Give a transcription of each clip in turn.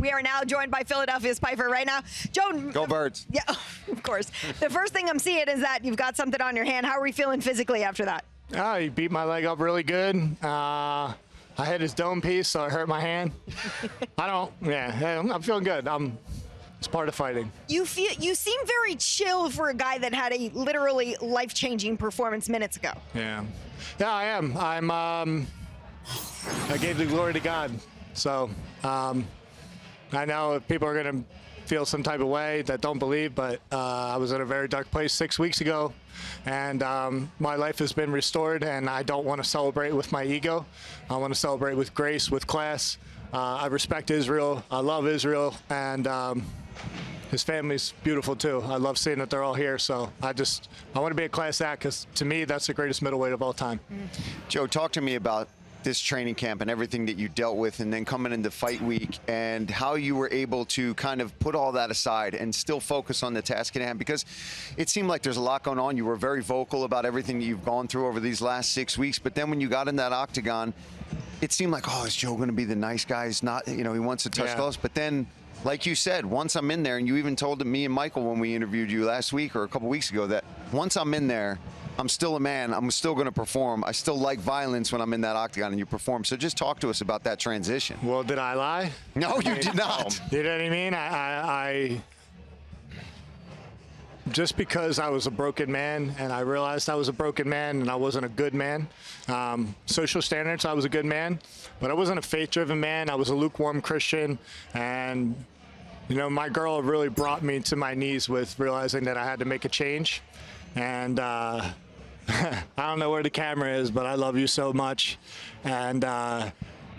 We are now joined by Philadelphia's Pyfer right now. Joe. Go Birds. Yeah, of course. The first thing I'm seeing is that you've got something on your hand. How are we feeling physically after that? Oh, he beat my leg up really good. I hit his dome piece, so it hurt my hand. I'm feeling good. It's part of fighting. You seem very chill for a guy that had a literally life-changing performance minutes ago. Yeah, I am. I gave the glory to God. So I know people are going to feel some type of way that don't believe, but I was in a very dark place 6 weeks ago, and my life has been restored, and I don't want to celebrate with my ego. I want to celebrate with grace, with class. I respect Israel. I love Israel, and his family's beautiful too. I love seeing that they're all here. So I want to be a class act, because to me, that's the greatest middleweight of all time. Joe, talk to me about this training camp and everything that you dealt with, and then coming into fight week, and how you were able to kind of put all that aside and still focus on the task at hand, because it seemed like there's a lot going on. You were very vocal about everything that you've gone through over these last 6 weeks, but then when you got in that octagon, it seemed like, oh, is Joe going to be the nice guy? He's not, he wants to touch gloves, but then, like you said, once I'm in there, and you even told me and Michael when we interviewed you last week or a couple weeks ago, that once I'm in there, I'm still a man. I'm still going to perform. I still like violence when I'm in that octagon and you perform. So just talk to us about that transition. Well, did I lie? No, you did not. You know what I mean? I just because I was a broken man, and I realized I was a broken man and I wasn't a good man. Social standards, I was a good man, but I wasn't a faith-driven man. I was a lukewarm Christian, and my girl really brought me to my knees with realizing that I had to make a change. And I don't know where the camera is, but I love you so much, and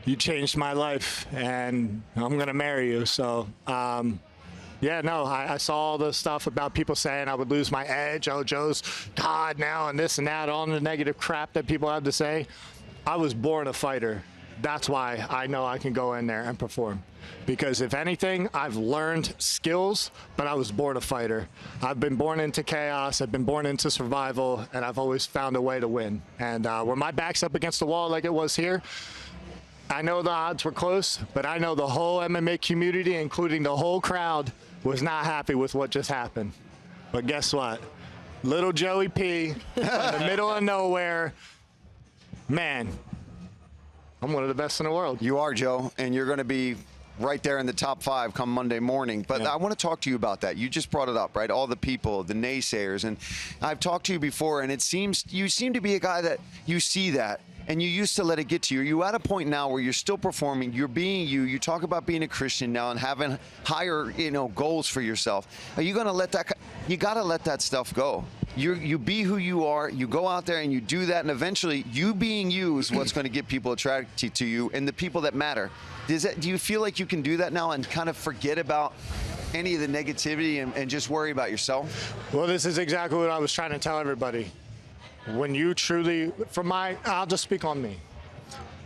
you changed my life, and I'm gonna marry you. So I saw all the stuff about people saying I would lose my edge. Oh, Joe's God now, and this and that, all the negative crap that people have to say. I was born a fighter. That's why I know I can go in there and perform. Because if anything, I've learned skills, but I was born a fighter. I've been born into chaos, I've been born into survival, and I've always found a way to win. And when my back's up against the wall like it was here, I know the odds were close, but I know the whole MMA community, including the whole crowd, was not happy with what just happened. But guess what? Little Joey P in the middle of nowhere, man, I'm one of the best in the world. You are, Joe, and you're going to be right there in the top 5 come Monday morning. But I want to talk to you about that. You just brought it up, right? All the people, the naysayers. And I've talked to you before, and you seem to be a guy that you see that, and you used to let it get to you. Are you at a point now where you're still performing, you're being you, you talk about being a Christian now and having higher, goals for yourself. Are you going to let that, you got to let that stuff go. You be who you are, you go out there and you do that, and eventually you being you is what's going to get people attracted to you and the people that matter. Do you feel like you can do that now and kind of forget about any of the negativity and just worry about yourself? Well, this is exactly what I was trying to tell everybody. When you truly, I'll just speak on me.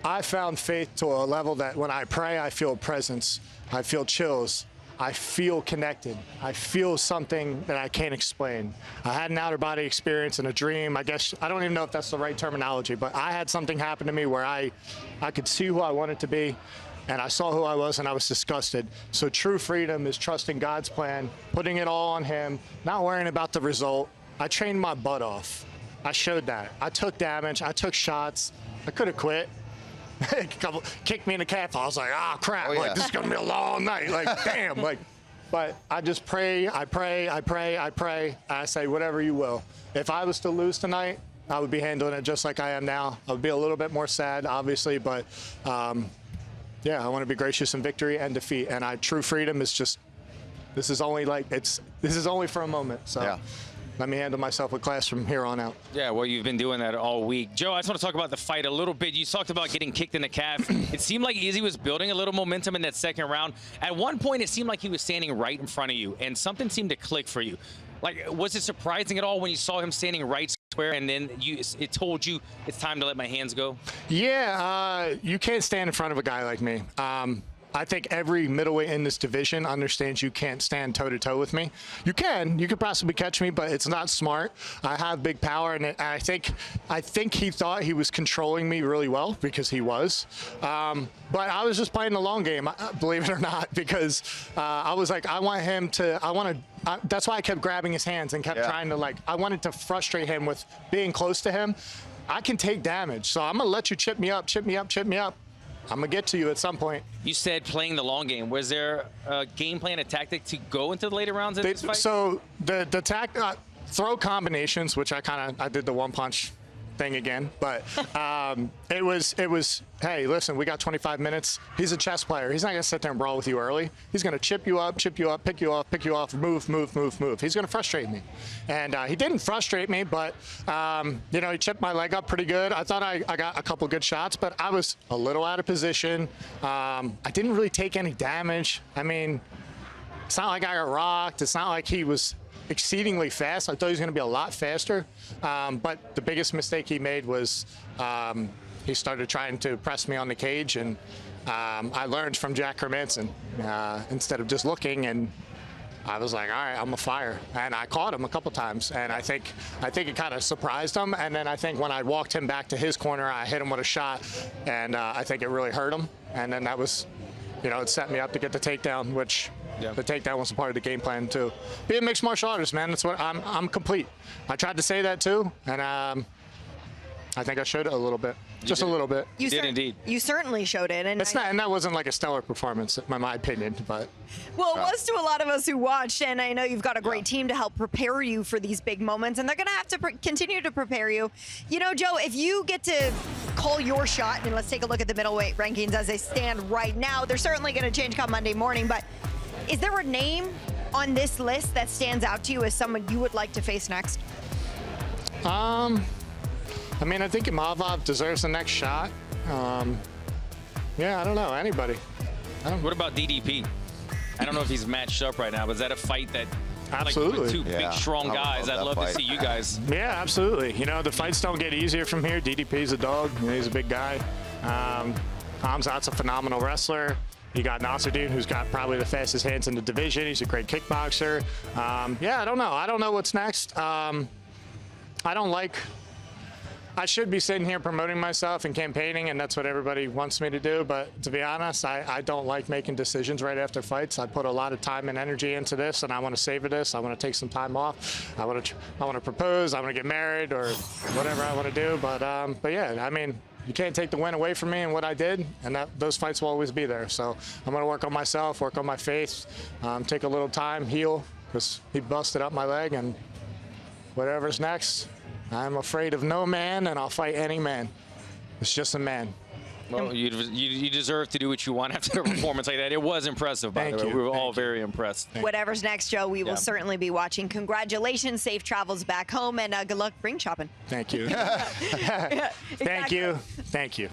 I found faith to a level that when I pray, I feel a presence. I feel chills. I feel connected. I feel something that I can't explain. I had an outer body experience and a dream. I guess, I don't even know if that's the right terminology, but I had something happen to me where I could see who I wanted to be, and I saw who I was, and I was disgusted. So true freedom is trusting God's plan, putting it all on Him, not worrying about the result. I trained my butt off. I showed that. I took damage. I took shots. I could have quit. Kicked me in the calf. I was like, crap. Like, this is going to be a long night. Like, damn. But I just pray. I pray. I say, whatever you will. If I was to lose tonight, I would be handling it just like I am now. I would be a little bit more sad, obviously, but I want to be gracious in victory and defeat. And true freedom is just, this is only for a moment. So. Yeah. Let me handle myself with class from here on out. Yeah, well, you've been doing that all week. Joe, I just want to talk about the fight a little bit. You talked about getting kicked in the calf. It seemed like Izzy was building a little momentum in that second round. At one point, it seemed like he was standing right in front of you, and something seemed to click for you. Like, was it surprising at all when you saw him standing right square, and then it told you it's time to let my hands go? Yeah, you can't stand in front of a guy like me. I think every middleweight in this division understands you can't stand toe-to-toe with me. You could possibly catch me, but it's not smart. I have big power, and I think he thought he was controlling me really well, because he was. But I was just playing the long game, believe it or not, because I was like, that's why I kept grabbing his hands and kept trying to, I wanted to frustrate him with being close to him. I can take damage, so I'm gonna let you chip me up, chip me up, chip me up. I'm gonna get to you at some point. You said playing the long game. Was there a game plan, a tactic to go into the later rounds in this fight? So the throw combinations, which I did the one punch thing again, but it was hey, listen, we got 25 minutes. He's a chess player. He's not gonna sit there and brawl with you early. He's gonna chip you up, pick you off, move. He's gonna frustrate me, and he didn't frustrate me, but he chipped my leg up pretty good. I thought I got a couple good shots, but I was a little out of position. I didn't really take any damage. I mean, it's not like I got rocked. It's not like he was exceedingly fast. I thought he was going to be a lot faster, but the biggest mistake he made was he started trying to press me on the cage, and I learned from Jack Hermanson instead of just looking, and I was like, all right, I'm a fire, and I caught him a couple times, and I think it kind of surprised him, and then I think when I walked him back to his corner, I hit him with a shot, and I think it really hurt him, and then that was, it set me up to get the takedown, which. Yeah. The takedown was a part of the game plan too. Being a mixed martial artist, man, that's what I'm complete. I tried to say that too, and I think I showed it a little bit, just a little bit. You did indeed. You certainly showed it, and that wasn't like a stellar performance, in my opinion, but. Well, it was to a lot of us who watched, and I know you've got a great team to help prepare you for these big moments, and they're going to have to continue to prepare you. Joe, if you get to call your shot, and let's take a look at the middleweight rankings as they stand right now, they're certainly going to change come Monday morning, but is there a name on this list that stands out to you as someone you would like to face next? I think Imavov deserves the next shot. I don't know, anybody. What about DDP? I don't know if he's matched up right now, but is that a fight that absolutely with two big, strong guys? I'd love to see you guys. Yeah, absolutely. The fights don't get easier from here. DDP's a dog. He's a big guy. Hamzat's a phenomenal wrestler. You got Nasruddin, who's got probably the fastest hands in the division. He's a great kickboxer. I don't know. I don't know what's next. I should be sitting here promoting myself and campaigning, and that's what everybody wants me to do. But to be honest, I don't like making decisions right after fights. I put a lot of time and energy into this, and I want to savor this. I want to take some time off. I want to propose. I want to get married or whatever I want to do. But yeah, you can't take the win away from me and what I did, and those fights will always be there. So I'm going to work on myself, work on my faith, take a little time, heal, because he busted up my leg, and whatever's next, I'm afraid of no man, and I'll fight any man. It's just a man. Well, you deserve to do what you want after a performance like that. It was impressive, by the way. We were all very impressed. Whatever's next, Joe, we will certainly be watching. Congratulations, safe travels back home, and good luck ring shopping. Thank you. Thank you.